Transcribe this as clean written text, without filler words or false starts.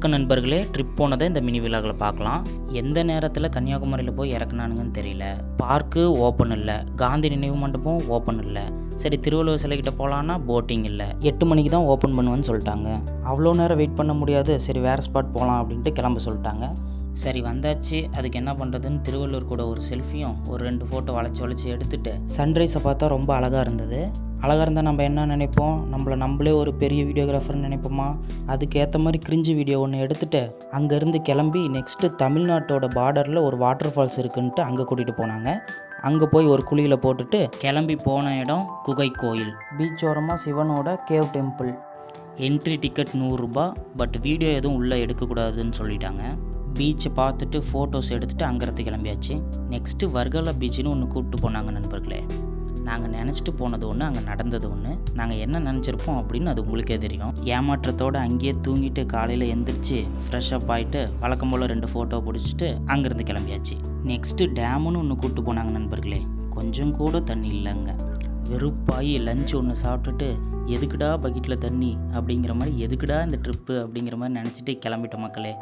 வணக்கம் நண்பர்களே, ட்ரிப் போனதை இந்த மினி விலாகில் பார்க்கலாம். எந்த நேரத்தில் கன்னியாகுமரியில் போய் இறக்குனானுங்கன்னு தெரியல. பார்க்கு ஓப்பன் இல்லை, காந்தி நினைவு மண்டபம் ஓப்பன் இல்லை. சரி, திருவள்ளுவர் சிலைக்கிட்ட போகலான்னா போட்டிங் இல்லை. 8 மணிக்கு தான் ஓப்பன் பண்ணுவேன்னு சொல்லிட்டாங்க. அவ்வளோ நேரம் வெயிட் பண்ண முடியாது, சரி வேறு ஸ்பாட் போகலாம் அப்படின்ட்டு கிளம்ப சொல்லிட்டாங்க. சரி வந்தாச்சு, அதுக்கு என்ன பண்ணுறதுன்னு திருவள்ளுவர் கூட ஒரு செல்ஃபியும் ஒரு 2 ஃபோட்டோ வளைச்சி எடுத்துகிட்டு சன்ரைஸை பார்த்தா ரொம்ப அழகாக இருந்தது. அழகாக இருந்தால் நம்ம என்ன நினைப்போம், நம்மளே ஒரு பெரிய வீடியோகிராஃபர்னு நினைப்போமா? அதுக்கேற்ற மாதிரி கிரிஞ்சு வீடியோ ஒன்று எடுத்துகிட்டு அங்கேருந்து கிளம்பி நெக்ஸ்ட்டு தமிழ்நாட்டோட பார்டரில் ஒரு வாட்டர் ஃபால்ஸ் இருக்குன்ட்டு அங்கே கூட்டிகிட்டு போனாங்க. அங்கே போய் ஒரு குழியில் போட்டுட்டு கிளம்பி போன இடம் குகை கோயில். பீச் ஓரமாக சிவனோட கேவ் டெம்பிள். என்ட்ரி டிக்கெட் 100 ரூபா, பட் வீடியோ எதுவும் உள்ளே எடுக்கக்கூடாதுன்னு சொல்லிட்டாங்க. பீச்சை பார்த்துட்டு ஃபோட்டோஸ் எடுத்துகிட்டு அங்கேருந்து கிளம்பியாச்சு. நெக்ஸ்ட்டு வர்கலா பீச்சுன்னு ஒன்று கூப்பிட்டு போனாங்க நண்பர்களே. நாங்கள் நினச்சிட்டு போனது ஒன்று, அங்கே நடந்தது ஒன்று. நாங்கள் என்ன நினச்சிருப்போம் அப்படின்னு அது உங்களுக்கே தெரியும். ஏமாற்றத்தோடு அங்கேயே தூங்கிட்டு காலையில் எந்திரிச்சு ஃப்ரெஷ்ஷப் ஆகிட்டு வழக்கம் போல் 2 ஃபோட்டோ பிடிச்சிட்டு அங்கேருந்து கிளம்பியாச்சு. நெக்ஸ்ட்டு டேமுன்னு ஒன்று கூப்பிட்டு போனாங்க நண்பர்களே. கொஞ்சம் கூட தண்ணி இல்லைங்க. வெறுப்பாகி லஞ்ச் ஒன்று சாப்பிட்டுட்டு எதுக்குடா பக்கெட்டில் தண்ணி அப்படிங்கிற மாதிரி, எதுக்குடா இந்த ட்ரிப்பு அப்படிங்கிற மாதிரி நினச்சிட்டு கிளம்பிட்டோம் மக்களே.